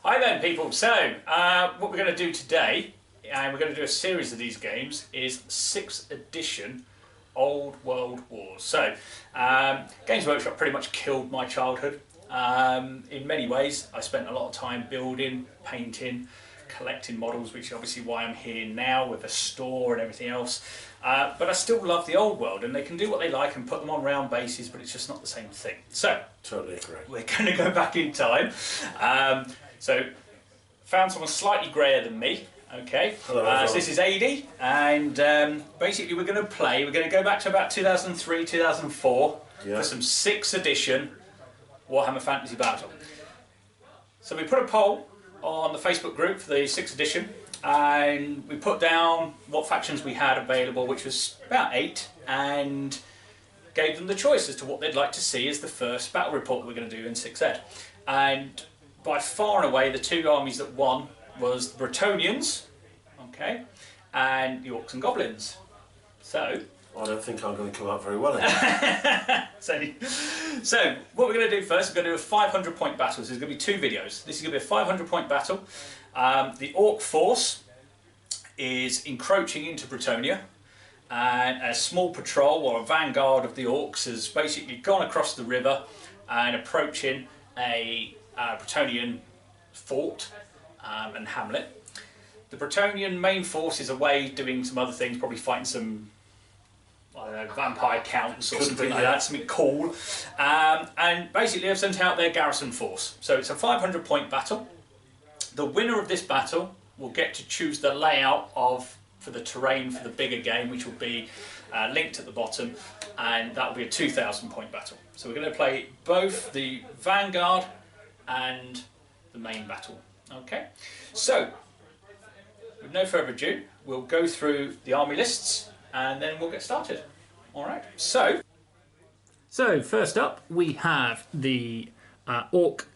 Hi then people, so what we're going to do today, and we're going to do a series of these games, is 6th edition Old World Wars. So Games Workshop pretty much killed my childhood. In many ways I spent a lot of time building, painting, collecting models, which is obviously why I'm here now with a store and everything else. But I still love the old world, and they can do what they like and put them on round bases, but it's just not the same thing. So totally agree. We're going to go back in time. So found someone slightly greyer than me. Okay, Hello, so this is AD, and basically we're going to go back to about 2003, 2004 for some 6th edition Warhammer Fantasy Battle. So we put a poll on the Facebook group for the 6th edition, and we put down what factions we had available, which was about 8, and gave them the choice as to what they'd like to see as the first battle report that we're going to do in 6th Ed. And by far and away the two armies that won was the Bretonnians, okay, and the Orcs and Goblins. So I don't think I'm going to come out very well in so what we're going to do first, we're going to do a 500 point battle. So there's going to be 2 videos. This is going to be a 500 point battle. The Orc force is encroaching into Bretonnia, and a small patrol or a vanguard of the Orcs has basically gone across the river and approaching a Bretonnian fort and hamlet. The Bretonnian main force is away doing some other things, probably fighting some, I don't know, vampire counts or something like that, something cool. And basically they've sent out their garrison force. So it's a 500 point battle. The winner of this battle will get to choose the layout for the terrain for the bigger game, which will be linked at the bottom, and that will be a 2,000 point battle. So we're going to play both the vanguard and the main battle. Okay, so with no further ado, we'll go through the army lists and then we'll get started. Alright, so first up we have the Orc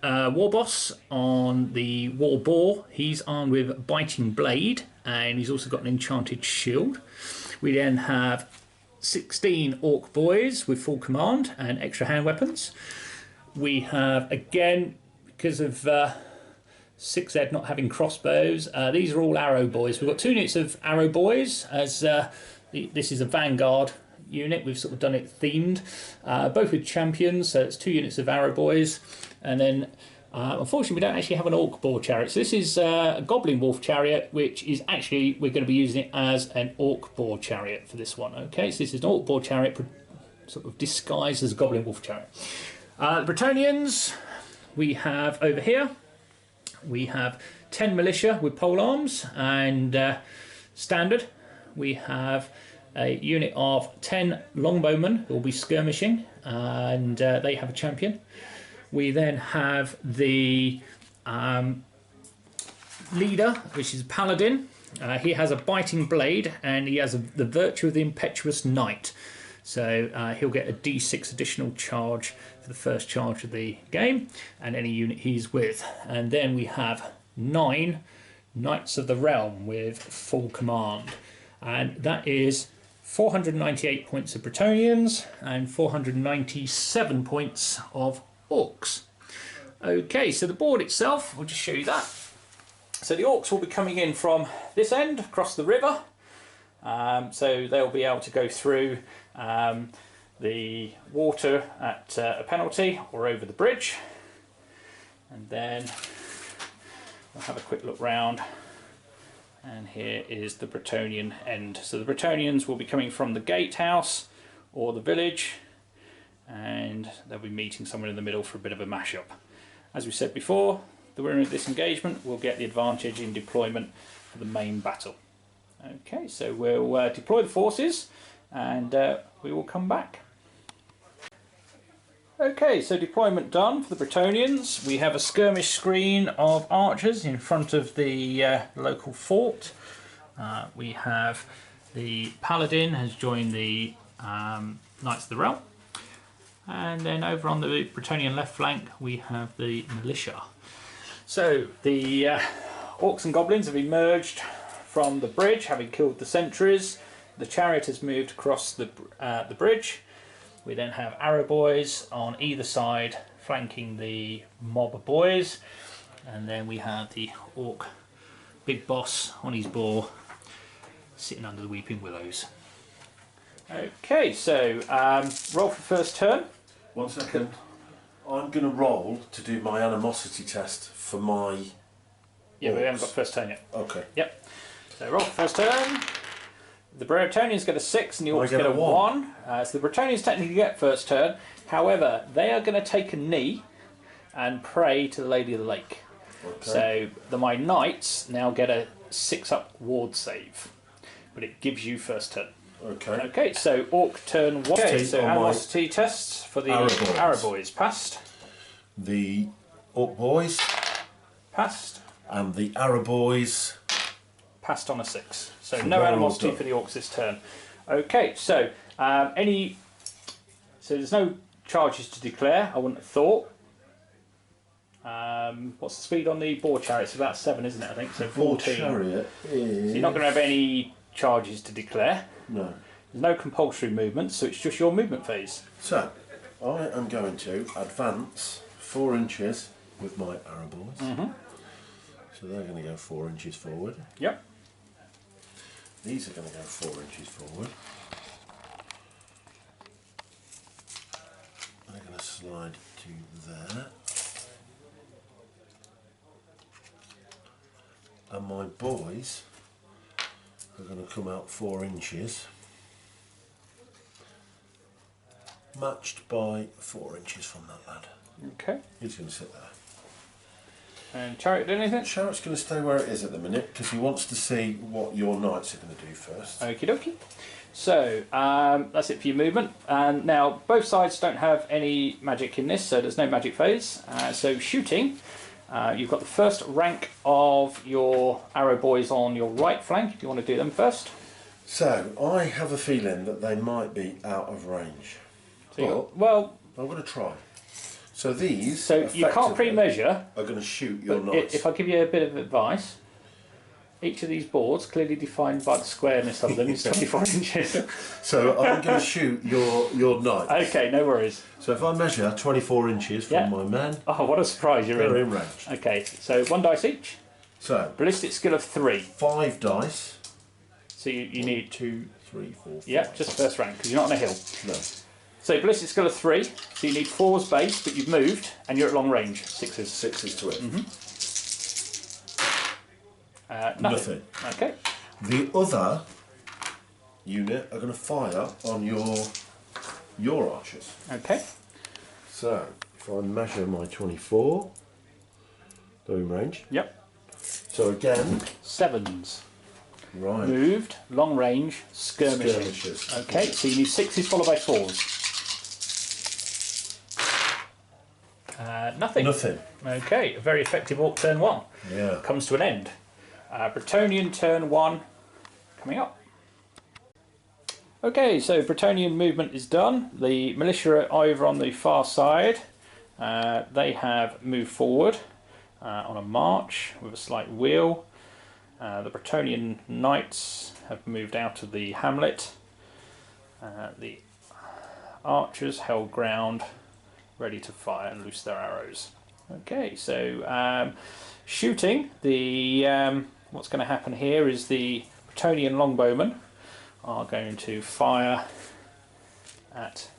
war boss on the war boar. He's armed with biting blade, and he's also got an enchanted shield. We then have 16 Orc boys with full command and extra hand weapons. We have, again, because of 6th Ed not having crossbows, these are all arrow boys. We've got 2 units of arrow boys, as this is a vanguard unit. We've sort of done it themed, both with champions, so it's 2 units of arrow boys. And then unfortunately we don't actually have an Orc boar chariot, so this is a Goblin wolf chariot, which is actually, we're going to be using it as an Orc boar chariot for this one. Okay, so this is an Orc boar chariot sort of disguised as a Goblin wolf chariot. The Bretonnians we have over here. We have 10 militia with pole arms and standard. We have a unit of 10 longbowmen who will be skirmishing, and they have a champion. We then have the leader, which is Paladin. He has a biting blade, and he has the virtue of the impetuous knight. So he'll get a D6 additional charge for the first charge of the game, and any unit he's with. And then we have 9 Knights of the Realm with full command, and that is 498 points of Bretonnians and 497 points of Orcs. Okay, so the board itself, we'll just show you that. So the Orcs will be coming in from this end across the river. So they'll be able to go through the water at a penalty or over the bridge, and then we'll have a quick look round, and here is the Bretonnian end. So the Bretonnians will be coming from the gatehouse or the village, and they'll be meeting somewhere in the middle for a bit of a mash-up. As we said before, the winner of this engagement will get the advantage in deployment for the main battle. Okay, so we'll deploy the forces and we will come back. Okay, so deployment done for the Bretonnians. We have a skirmish screen of archers in front of the local fort. We have the Paladin has joined the Knights of the Realm. And then over on the Bretonnian left flank we have the militia. So the Orcs and Goblins have emerged from the bridge, having killed the sentries. The chariot has moved across the bridge. We then have arrow boys on either side flanking the mob of boys. And then we have the orc big boss on his boar sitting under the weeping willows. Okay, so roll for first turn. 1 second. I'm going to roll to do my animosity test for my... Yeah, orcs. but we haven't got first turn yet. Okay. Yep. So roll for first turn. The Bretonnians get a 6 and the Orcs get get a a 1. So the Bretonnians technically get first turn. However, they are going to take a knee and pray to the Lady of the Lake. Okay. So my knights now get a 6-up ward save. But it gives you first turn. Okay. Okay, so Orc turn 1. Okay, so animosity tests for the Araboys. Passed. The Orc boys. Passed. And the Araboys. Passed on a 6. So no animosity for the Orcs this turn. Okay, so so there's no charges to declare, I wouldn't have thought. What's the speed on the boar chariot? It's about 7, isn't it? I think so. 14. Chariot is... So you're not going to have any charges to declare. No. There's no compulsory movement, so it's just your movement phase. So I am going to advance 4 inches with my Araboys. So they're going to go 4 inches forward. Yep. These are going to go 4 inches forward. They're going to slide to there. And my boys are going to come out 4 inches, matched by 4 inches from that lad. Okay. He's going to sit there. And chariot, do anything? Chariot's going to stay where it is at the minute because he wants to see what your knights are going to do first. Okie dokie. So that's it for your movement. And now both sides don't have any magic in this, so there's no magic phase. So shooting, you've got the first rank of your arrow boys on your right flank. If you want to do them first. So I have a feeling that they might be out of range. So well, I'm going to try. So these. So you can't pre-measure. Are going to shoot your knights. If I give you a bit of advice, each of these boards, clearly defined by the squareness of them, is 24 inches. So I'm going to shoot your knights. Okay, no worries. So if I measure 24 inches from my men. Oh, what a surprise you're in. They're in range. Okay, so 1 dice each. So ballistic skill of 3. 5 dice. So you need 2, 3, 4, 5. Yeah, just first rank because you're not on a hill. No. So ballistic skill of 3. So you need 4's base, but you've moved and you're at long range. 6's. 6's to it. Nothing. Okay. The other unit are going to fire on your archers. Okay. So if I measure my 24, they're in range. Yep. So again, 7's. Right. Moved, long range, skirmishing. Skirmishes. Okay, so you need 6's followed by 4's. Nothing. Nothing. Okay, a very effective Orc turn 1. Yeah. Comes to an end. Bretonnian turn 1 coming up. Okay, so Bretonnian movement is done. The militia are over on the far side. They have moved forward on a march with a slight wheel. The Bretonnian knights have moved out of the hamlet. The archers held ground, ready to fire and loose their arrows. Okay, so shooting, what's going to happen here is the Bretonnian longbowmen are going to fire at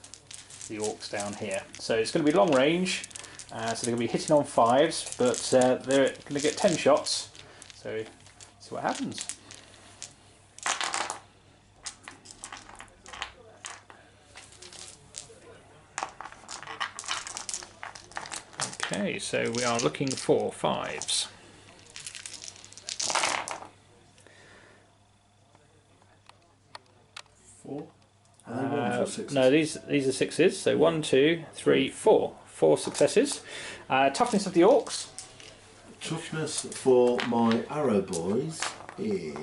the orcs down here. So it's going to be long range, so they're going to be hitting on 5's, but they're going to get 10 shots. So see what happens. Okay, so we are looking for 5's. No, these are 6's. So 1, 2, 3, 4. 4 successes. Toughness of the orcs. Toughness for my arrow boys is...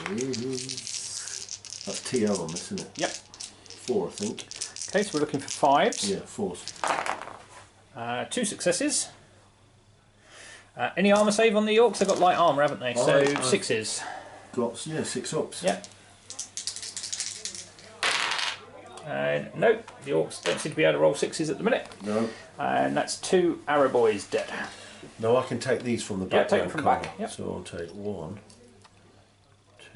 That's TL on this, isn't it? Yep. 4, I think. Okay, so we're looking for 5's. Yeah, 4's. 2 successes. Any armour save on the orcs? They've got light armour, haven't they? So 6's. Got 6 ups. Yep. Nope, the orcs don't seem to be able to roll 6's at the minute. No. And that's 2 arrow boys dead. No, I can take these from the back. Yeah, take them from back. Yep. So I'll take 1,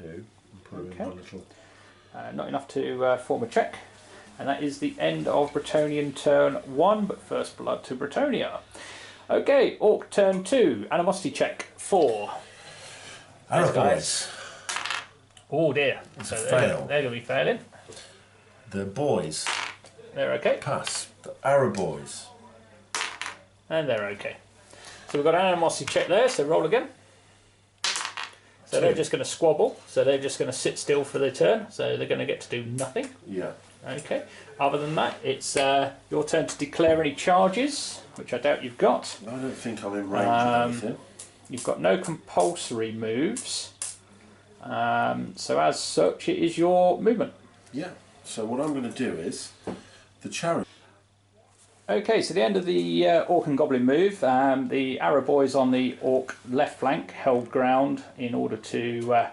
2, and put them in my little... Not enough to form a check. And that is the end of Bretonnian turn 1, but first blood to Bretonnia. Okay, Orc turn 2, animosity check 4. Arrow boys. Oh dear, so they're going to be failing. The boys. They're okay. Pass. The arrow boys. And they're okay. So we've got an animosity check there, so roll again. So they're just going to squabble, so they're just going to sit still for their turn, so they're going to get to do nothing. Yeah. Okay. Other than that, it's your turn to declare any charges, which I doubt you've got. I don't think I'm in range of anything. You've got no compulsory moves, so as such, it is your movement. Yeah. So what I'm going to do is the chariot. Okay, so the end of the Orc and Goblin move, the arrow boys on the Orc left flank held ground in order to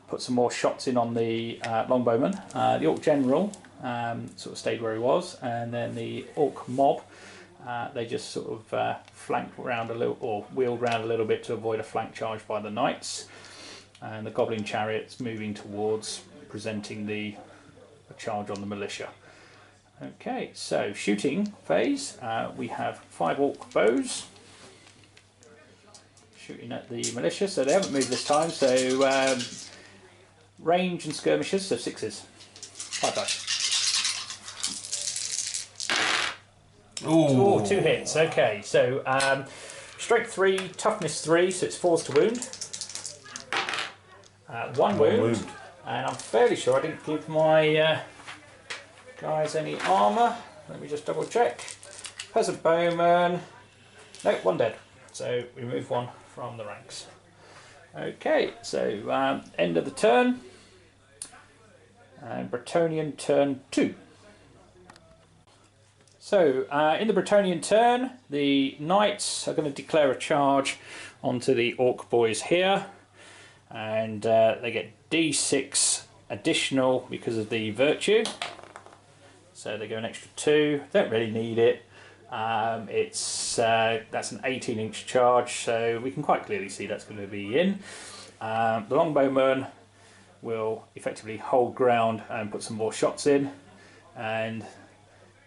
put some more shots in on the longbowman. The Orc general sort of stayed where he was, and then the Orc mob, they just sort of flanked around a little, or wheeled around a little bit to avoid a flank charge by the knights. And the Goblin chariots moving towards presenting a charge on the militia. Okay, so shooting phase, we have 5 Orc bows shooting at the militia, so they haven't moved this time, so range and skirmishers, so 6s. 5 dice. Ooh, 2 hits, okay, so strength 3, toughness 3, so it's 4s to wound. 1 wound, and I'm fairly sure I didn't give my guys any armour. Let me just double check. Peasant bowman. Nope, 1 dead. So we remove 1 from the ranks. Okay, so end of the turn. And Bretonnian turn 2. So in the Bretonnian turn, the knights are going to declare a charge onto the Orc boys here. And they get D6 additional because of the virtue. So they go an extra 2, don't really need it. That's an 18-inch charge, so we can quite clearly see that's going to be in. The longbowman will effectively hold ground and put some more shots in, and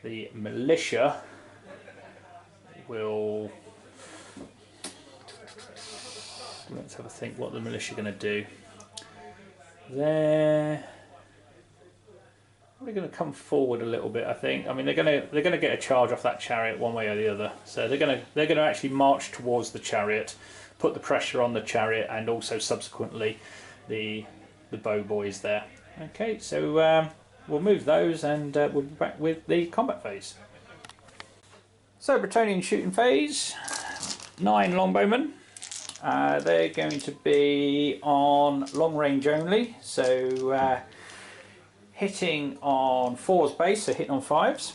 the militia will... Let's have a think what the militia are going to do. They're probably going to come forward a little bit, I think. I mean, they're going to get a charge off that chariot one way or the other. So they're going to actually march towards the chariot, put the pressure on the chariot, and also subsequently the bow boys there. Okay, so we'll move those, and we'll be back with the combat phase. So Bretonnian shooting phase, 9 longbowmen. They're going to be on long range only, so hitting on 4's base, so hitting on 5s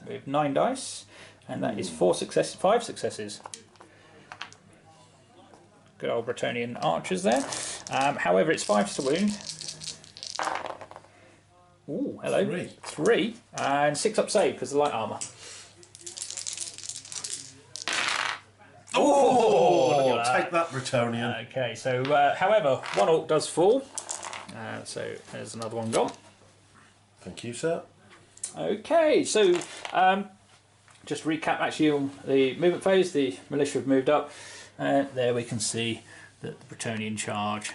with 9 dice, and that is 5 successes. Good old Bretonnian archers there. However, it's 5s to wound. Ooh, hello. 3 and 6 up save because of the light armour. Oh, take that, Bretonnian. Okay, so however, 1 orc does fall. So there's another one gone. Thank you, sir. Okay, so just recap actually on the movement phase. The militia have moved up. There we can see that the Bretonnian charge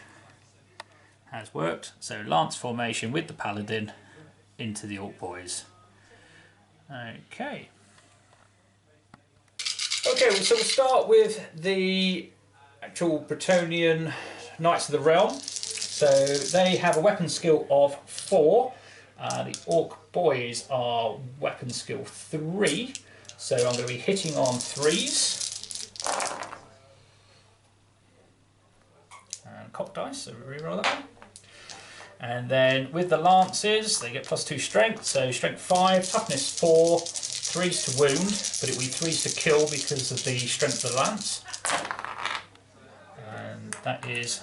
has worked. So lance formation with the Paladin into the Orc boys. Okay. Okay, so we'll start with the actual Bretonnian Knights of the Realm. So they have a weapon skill of 4. The Orc boys are weapon skill 3. So I'm going to be hitting on 3s. And cock dice, so we reroll that one. And then with the lances, they get +2 strength. So strength 5, toughness 4, 3s to wound, but it will be 3s to kill because of the strength of the lance. And that is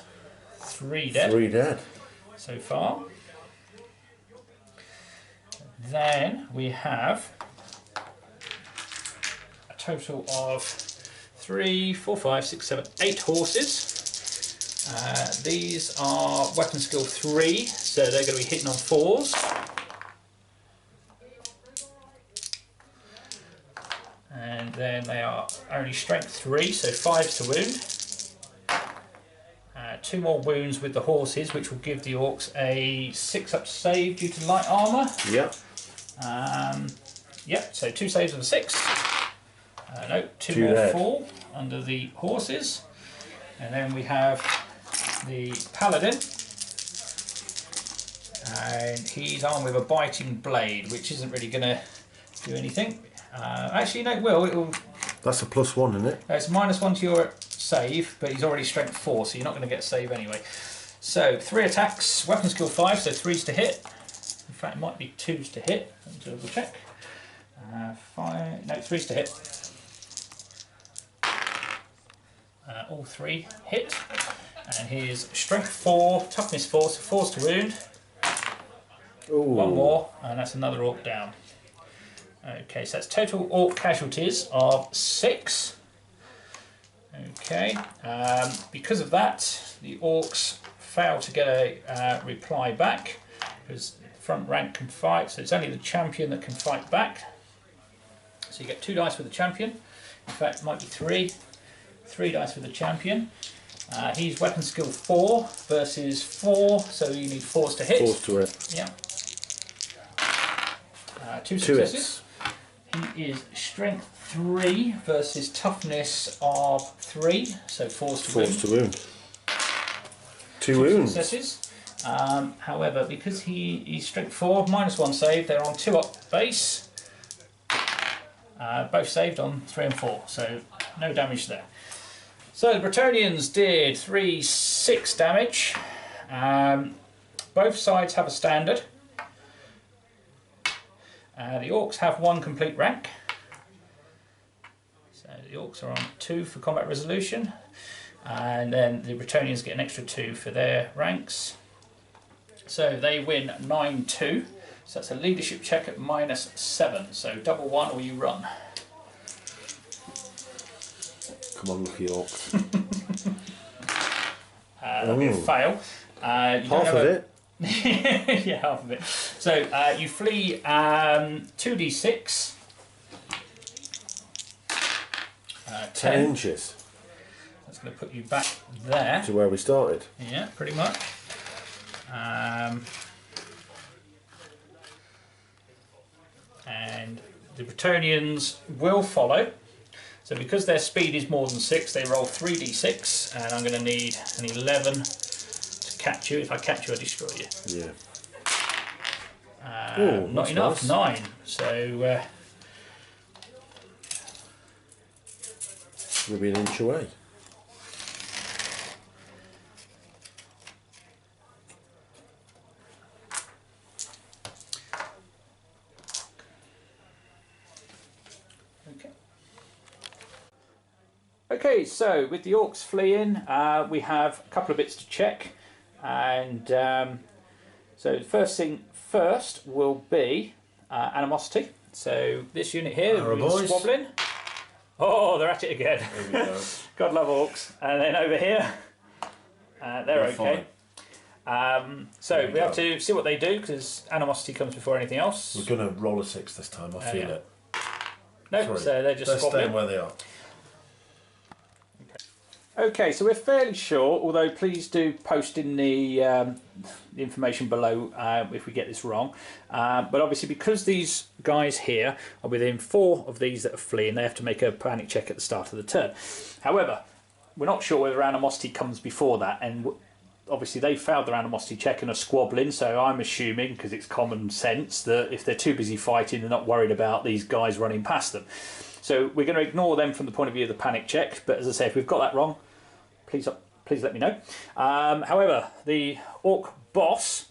3 dead. 3 dead. So far. Then we have a total of 3, 4, 5, 6, 7, 8 horses. These are weapon skill 3, so they're going to be hitting on 4s. And then they are only strength 3, so 5s to wound. 2 more wounds with the horses, which will give the orcs a 6 up save due to light armour. Yep. Yep, so 2 saves of a 6. No, 2 more there. fall under the horses. And then we have the Paladin. And he's armed with a biting blade, which isn't really going to do anything. Actually, no, it will. That's a +1, isn't it? It's -1 to your save, but he's already strength 4, so you're not going to get a save anyway. So 3 attacks, weapon skill 5, so 3s to hit. In fact, it might be 2s to hit. Let me double check. 5, no, 3s to hit. All 3 hit. And he's strength 4, toughness 4, so 4s to wound. Ooh. 1 more, and that's another orc down. Okay, so that's total orc casualties of 6. Okay, because of that, the orcs fail to get a reply back, because front rank can fight, so it's only the champion that can fight back. So you get 2 dice for the champion. In fact, it might be 3. 3 dice for the champion. He's weapon skill 4 versus 4, so you need 4s to hit. 4s to hit. Yeah. 2 successes. He is strength 3 versus toughness of 3, so 4s to wound. 4s to wound. 2 2 wounds. successes. However, because he's strength 4, -1 save, they're on 2 up base. Both saved on 3 and 4, so no damage there. So the Bretonnians did 3, 6 damage. Both sides have a standard. The orcs have 1 complete rank. So the orcs are on 2 for combat resolution. And then the Bretonnians get an extra 2 for their ranks. So they win 9-2. So that's a leadership check at -7. So double 1 or you run. Come on, lucky orcs. That'll be a fail. Half of it? Yeah, half of it. So you flee 2d6. 10 inches. That's going to put you back there. To where we started. Yeah, pretty much. And the Bretonnians will follow. So because their speed is more than 6, they roll 3d6, and I'm going to need an 11 to catch you. If I catch you, I destroy you. Yeah. Not enough, nice. 9. So we'll be an inch away. Okay, so with the orcs fleeing, we have a couple of bits to check, and so the first thing first will be animosity. So this unit here, boys. squabbling. Oh, they're at it again. There we go. God love orcs. And then over here, they're okay. So we have to see what they do, because animosity comes before anything else. We're going to roll a 6 this time, I feel it. No, Sorry. so they're just They're squabbling. staying where they are. Okay, so we're fairly sure, although please do post in the information below if we get this wrong. But obviously, because these guys here are within 4 of these that are fleeing, they have to make a panic check at the start of the turn. However, we're not sure whether animosity comes before that, and obviously they failed their animosity check and are squabbling, so I'm assuming, because it's common sense, that if they're too busy fighting, they're not worried about these guys running past them. So we're going to ignore them from the point of view of the panic check, but as I say, if we've got that wrong, please let me know. However, the orc boss,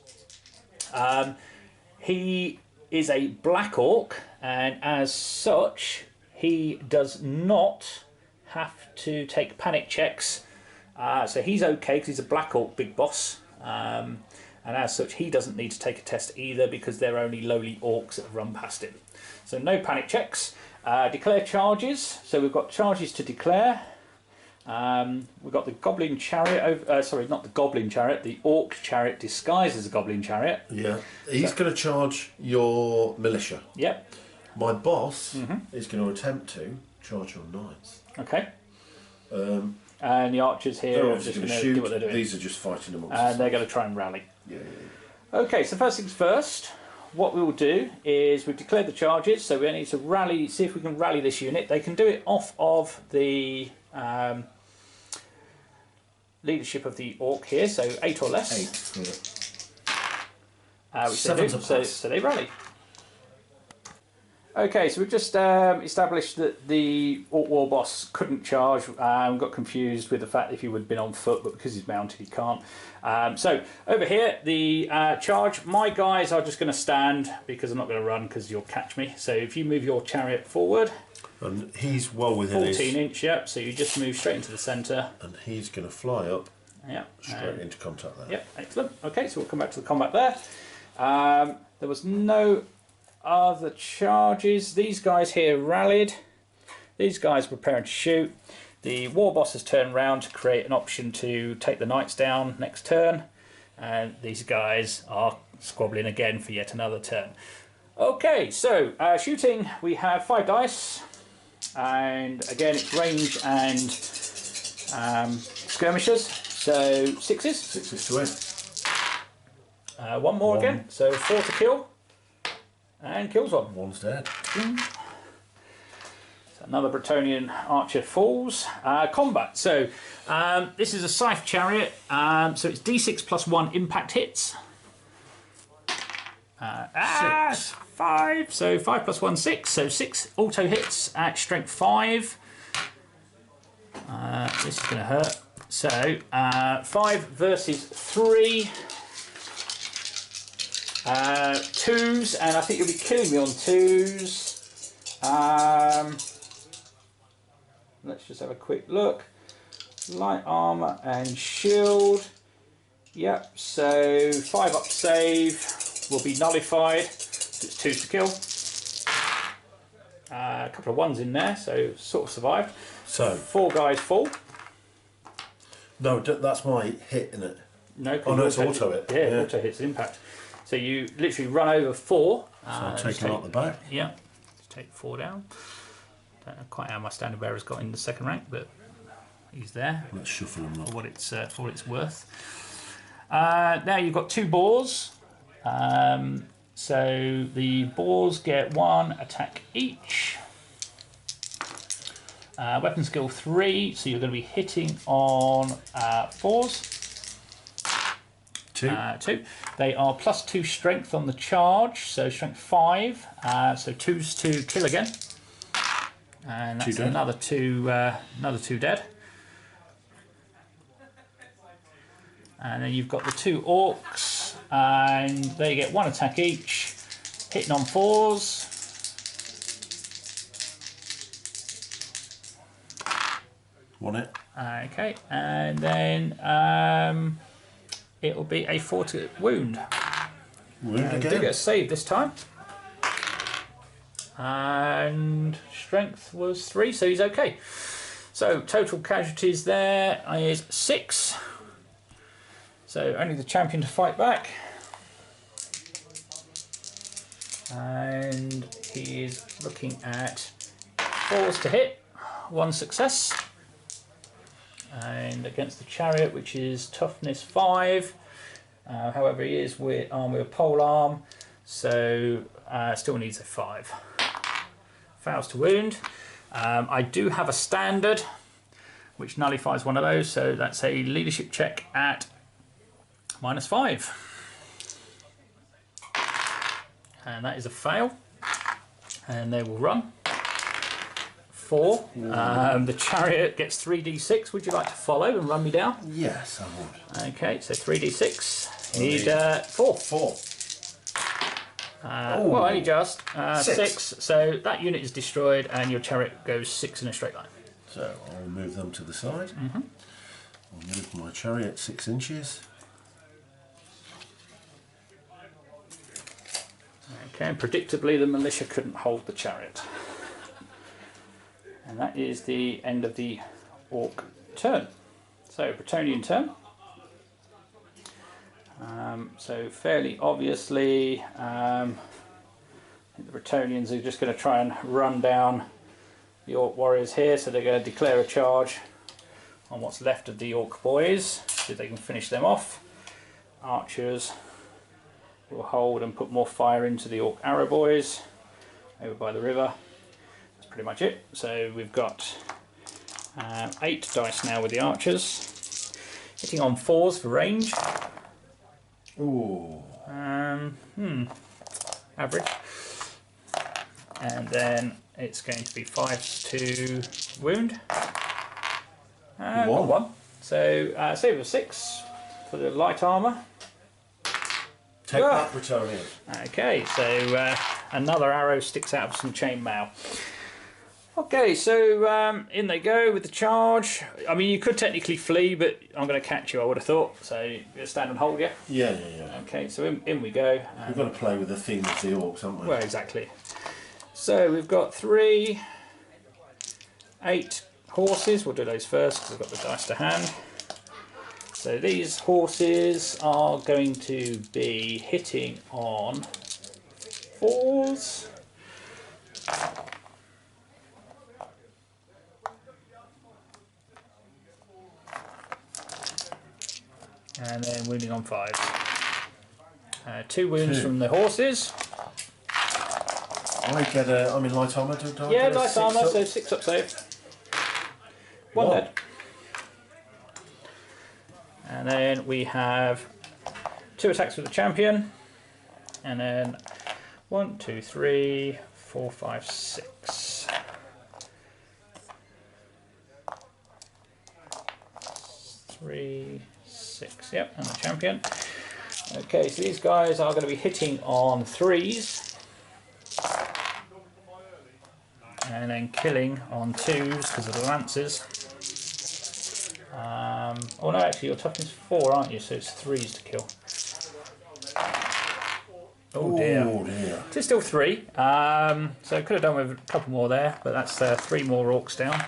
he is a black orc, and as such, he does not have to take panic checks. So he's okay because he's a black orc big boss, and as such, he doesn't need to take a test either, because they're only lowly orcs that have run past him. So no panic checks. Declare charges. So we've got charges to declare. We've got the Goblin Chariot. Sorry, not the Goblin Chariot. The Orc Chariot disguised as a Goblin Chariot. Yeah. He's going to charge your militia. Yep. My boss is going to attempt to charge your knights. Okay. And the archers here They're are obviously just going going to to do shoot. what they're doing. These are just fighting amongst And they're going to try and rally. Yeah. Okay, so first things first, what we will do is we've declared the charges, so we need to rally, see if we can rally this unit. They can do it off of the leadership of the Orc here, so 8 or less. 8. Which they do, so they rally. Okay, so we've just established that the Orc War Boss couldn't charge, got confused with the fact that if he would have been on foot, but because he's mounted he can't. So over here, the charge, my guys are just going to stand because I'm not going to run because you'll catch me. So if you move your chariot forward. And he's well within 14 inch, yep, so you just move straight into the centre. And he's going to fly up straight into contact there. Yep, excellent. Okay, so we'll come back to the combat there. There was no other charges. These guys here rallied. These guys are preparing to shoot. The war boss has turned round to create an option to take the knights down next turn, and these guys are squabbling again for yet another turn. Okay, so shooting, we have 5 dice, and again it's range and skirmishers, so 6s. 6s to win. One more again, so 4 to kill. And kills one. One's dead. So another Bretonnian archer falls. Combat. So this is a Scythe Chariot. So it's D6 plus 1 impact hits. 6. 5. So 5 plus 1, 6. So 6 auto hits at strength 5. This is going to hurt. So 5 versus 3. 2s, and I think you'll be killing me on 2s. Let's just have a quick look. Light armour and shield. Yep, so 5 up save will be nullified. So it's 2s to kill. A couple of 1s in there, so sort of survived. So 4 guys fall. No, that's my hit, isn't it? No, oh no, it's auto hit. Yeah, auto hits impact. So you literally run over 4. So I'm taking out the back. Yeah, just take 4 down. Don't know quite how my standard bearer's got in the second rank, but he's there. Let's shuffle him up. For what it's worth. Now you've got 2 boars. So the boars get 1 attack each. Weapon skill 3, so you're going to be hitting on 4s. 2. They are plus 2 strength on the charge, so strength 5. So 2s to kill again, and that's another 2 dead. And then you've got the 2 orcs, and they get 1 attack each, hitting on 4s. Won it. Okay, and then it'll be a 4 to wound. Wound again. Do get a save this time. And strength was 3, so he's okay. So total casualties there is 6. So only the champion to fight back. And he is looking at 4s to hit, 1 success. And against the chariot, which is toughness 5. However, he is armed with a pole arm, so still needs a 5. Fails to wound. I do have a standard, which nullifies one of those, so that's a leadership check at -5. And that is a fail. And they will run. 4. The chariot gets 3d6. Would you like to follow and run me down? Yes, I would. Okay, so 3d6. You need 4. 4. Well, only just 6. So that unit is destroyed, and your chariot goes 6 in a straight line. So I'll move them to the side. I'll move my chariot 6 inches. Okay, and predictably the militia couldn't hold the chariot. And that is the end of the Orc turn. So, Bretonnian turn. So fairly obviously, I think the Bretonnians are just going to try and run down the Orc warriors here, so they're going to declare a charge on what's left of the Orc boys, see if they can finish them off. Archers will hold and put more fire into the Orc arrow boys over by the river. That's pretty much it. So we've got 8 dice now with the archers, hitting on 4s for range. Ooh. Average. And then it's going to be 5s to wound. Got 1. So save of 6 for the light armour. Take that, Bretonnian. Okay, so another arrow sticks out of some chainmail. Okay, so in they go with the charge. I mean, you could technically flee, but I'm going to catch you, I would have thought. So you're going to stand and hold, yeah? Yeah. Okay, so in we go. We've got to play with the theme of the Orcs, haven't we? Well, exactly. So we've got 3, 8 horses. We'll do those first because I've got the dice to hand. So these horses are going to be hitting on 4s. And then wounding on 5s. 2 wounds from the horses. I'm in light armour, don't I? Yeah, light armour, so 6 up save. 1 dead. And then we have 2 attacks with the champion. And then 1, 2, 3, 4, 5, 6. 3, 6, yep, and the champion. Okay, so these guys are going to be hitting on 3s. And then killing on 2s because of the lances. Oh no, actually your toughness is 4, aren't you? So it's 3s to kill. Oh dear. Oh dear. It's still 3. So could have done with a couple more there, but that's 3 more orcs down.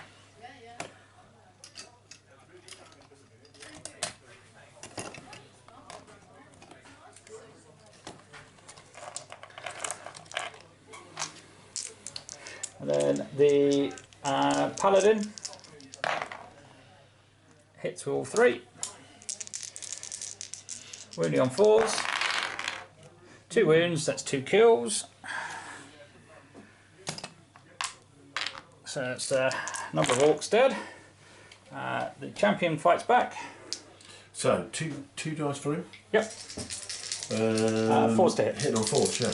And then the Paladin hits with all 3. Wounding on 4s. 2 wounds, that's 2 kills. So that's a number of orcs dead. The champion fights back. So, two dice for him? Yep. 4s to hit. Hitting on 4s, yeah.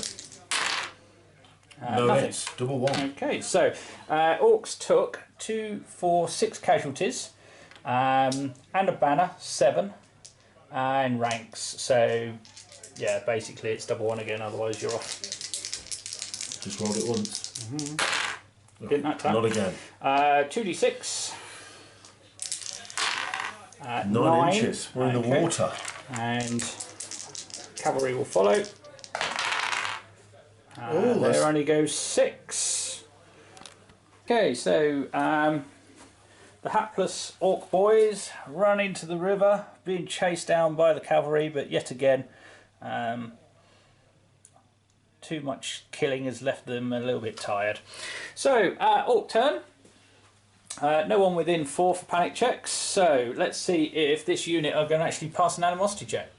No nothing. hits, double 1. Okay, so orcs took 2, 4, 6 casualties and a banner, 7 in ranks. So yeah, basically it's double 1 again, otherwise you're off. Just rolled it once. Didn't that time? Not again. 2d6. 9 inches. We're in the water. And cavalry will follow. There only goes 6. Okay, so the hapless orc boys run into the river, being chased down by the cavalry, but yet again, too much killing has left them a little bit tired. So, orc turn. No one within 4 for panic checks, so let's see if this unit are going to actually pass an animosity check.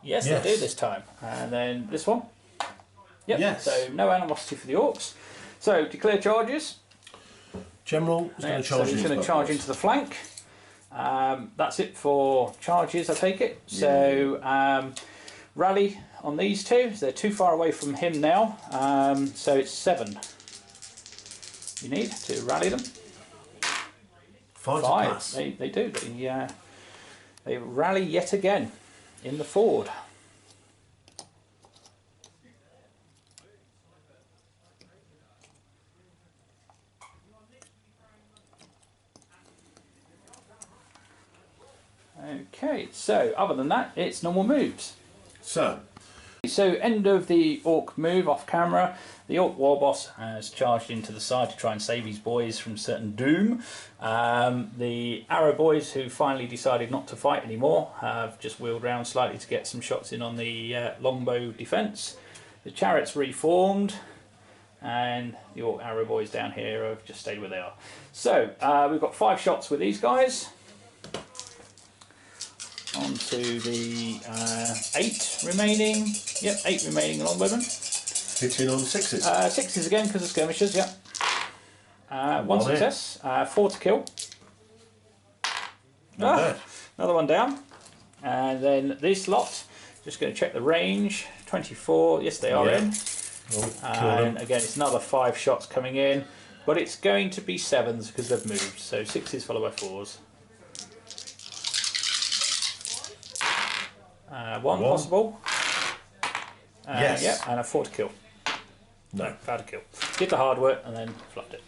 Yes, they do this time. And then this one. Yep, yes. So no animosity for the orcs. So declare charges. General is going to charge, he's going to charge into the flank. That's it for charges, I take it. So rally on these 2. So they're too far away from him now. So it's 7 you need to rally them. 5. They do. They rally yet again in the ford. Okay, so other than that, it's normal moves. So, So end of the Orc move off camera. The Orc war boss has charged into the side to try and save his boys from certain doom. The arrow boys, who finally decided not to fight anymore, have just wheeled round slightly to get some shots in on the longbow defence. The chariots reformed, and the Orc arrow boys down here have just stayed where they are. So we've got 5 shots with these guys. On to the 8 remaining. Yep, 8 remaining longbowmen. Hitting on 6s. 6s again because of skirmishers, yep. 1 success, 4 to kill. Another one down. And then this lot, just going to check the range. 24, yes they are in. And again it's another 5 shots coming in. But it's going to be 7s because they've moved. So 6s followed by 4s. 1 possible. Yes. Yeah, and a 4 to kill. No. 5 to kill. Did the hard work and then fluffed it.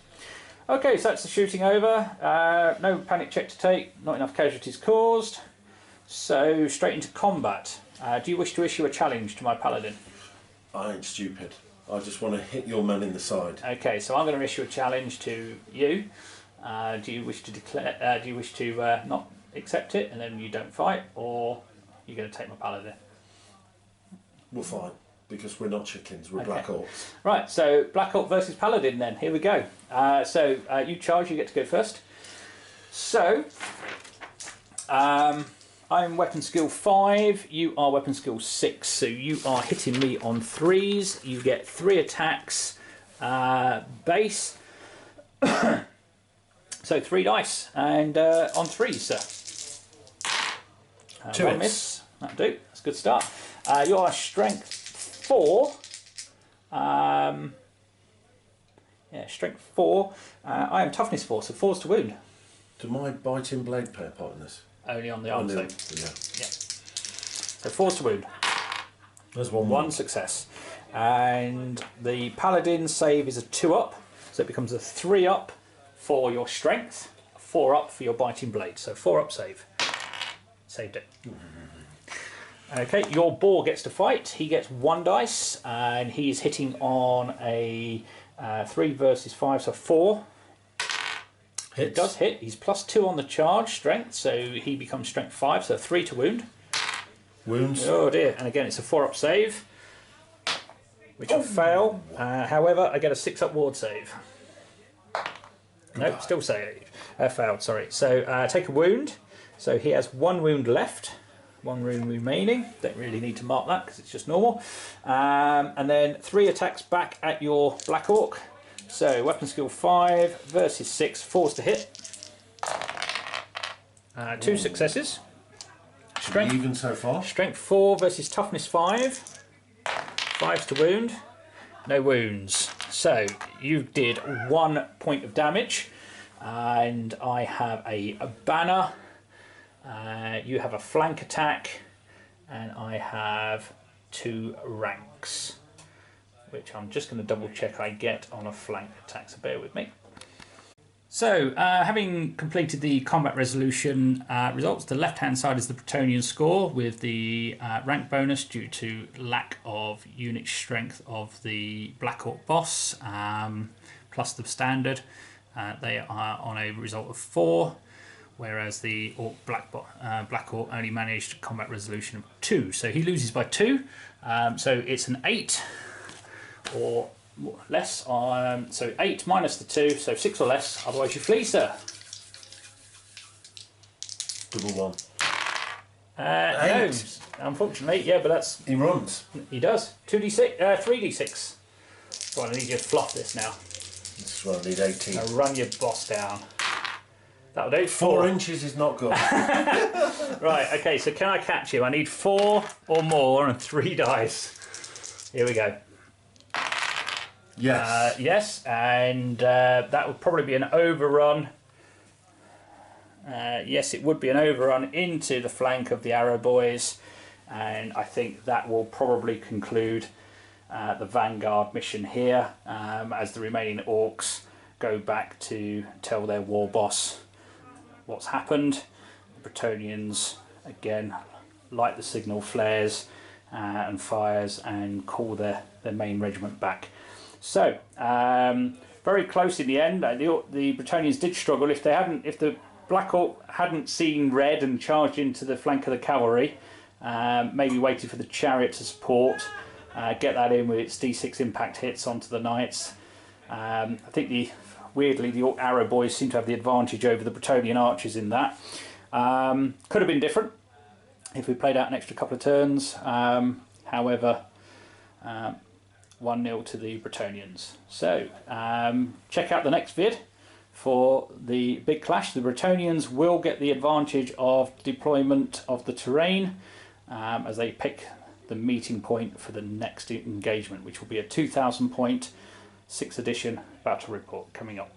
Okay, so that's the shooting over. No panic check to take. Not enough casualties caused. So straight into combat. Do you wish to issue a challenge to my Paladin? I ain't stupid. I just want to hit your man in the side. Okay, so I'm going to issue a challenge to you. Do you wish to declare? Do you wish to not accept it and then you don't fight, or you're going to take my Paladin? We're fine, because we're not chickens, we're Black Orcs. Right, so Black Orc versus Paladin then, here we go. You charge, you get to go first. So, I'm weapon skill 5, you are weapon skill 6, so you are hitting me on 3s, you get 3 attacks, base, so 3 dice, and on 3s, sir. 2 1 miss, that'll do, that's a good start. You are strength 4. Strength 4. I am toughness 4, so 4's to wound. Do my biting blade play a part in this? Only on the arm save. Yeah. So 4's to wound. There's 1 1 success. And the Paladin save is a 2 up, so it becomes a 3 up for your strength, 4 up for your biting blade. So 4 up save. Saved it. Okay, your boar gets to fight. He gets 1 dice, and he's hitting on a 3 versus 5, so 4. Hits. It does hit. He's +2 on the charge strength, so he becomes strength 5, so 3 to wound. Wounds. Oh dear, and again it's a 4 up save, which will fail. However, I get a 6 up ward save. Nope, still save. Failed, sorry. So take a wound. So he has 1 wound left. 1 wound remaining. Don't really need to mark that because it's just normal. And then 3 attacks back at your Black Orc. So weapon skill 5 versus 6, 4's to hit. 2 successes. Strength, even so far. Strength 4 versus toughness 5. 5's to wound. No wounds. So you did 1 point of damage, and I have a banner. You have a flank attack, and I have 2 ranks, which I'm just going to double check I get on a flank attack, so bear with me. So, having completed the combat resolution results, the left hand side is the Bretonnian score with the rank bonus due to lack of unit strength of the Black Orc boss, plus the standard. They are on a result of 4. Whereas the Black Orc only managed combat resolution of 2. So he loses by 2. So it's an 8 or less. So 8 minus the 2, so 6 or less. Otherwise you flee, sir. Double 1. No, unfortunately, yeah, but that's... He runs. He does. 2d6, 3d6. Right, I need you to fluff this now. This is where I need 18. Now run your boss down. That'll do. 4 inches is not good. Right, okay, so can I catch you? I need 4 or more and 3 dice. Here we go. Yes. Yes, and that would probably be an overrun. Yes, it would be an overrun into the flank of the arrow boys, and I think that will probably conclude the Vanguard mission here, as the remaining orcs go back to tell their war boss what's happened. The Bretonnians again light the signal flares and fires and call their main regiment back. So very close in the end. The Bretonnians did struggle. If the Black Orc hadn't seen red and charged into the flank of the cavalry, maybe waited for the chariot to support, get that in with its D6 impact hits onto the knights. I think weirdly the Orc arrow boys seem to have the advantage over the Bretonnian archers in that. Could have been different if we played out an extra couple of turns. However, 1-0 to the Bretonnians. So check out the next vid for the big clash. The Bretonnians will get the advantage of deployment of the terrain as they pick the meeting point for the next engagement, which will be a 2,000 point 6th edition battle report coming up.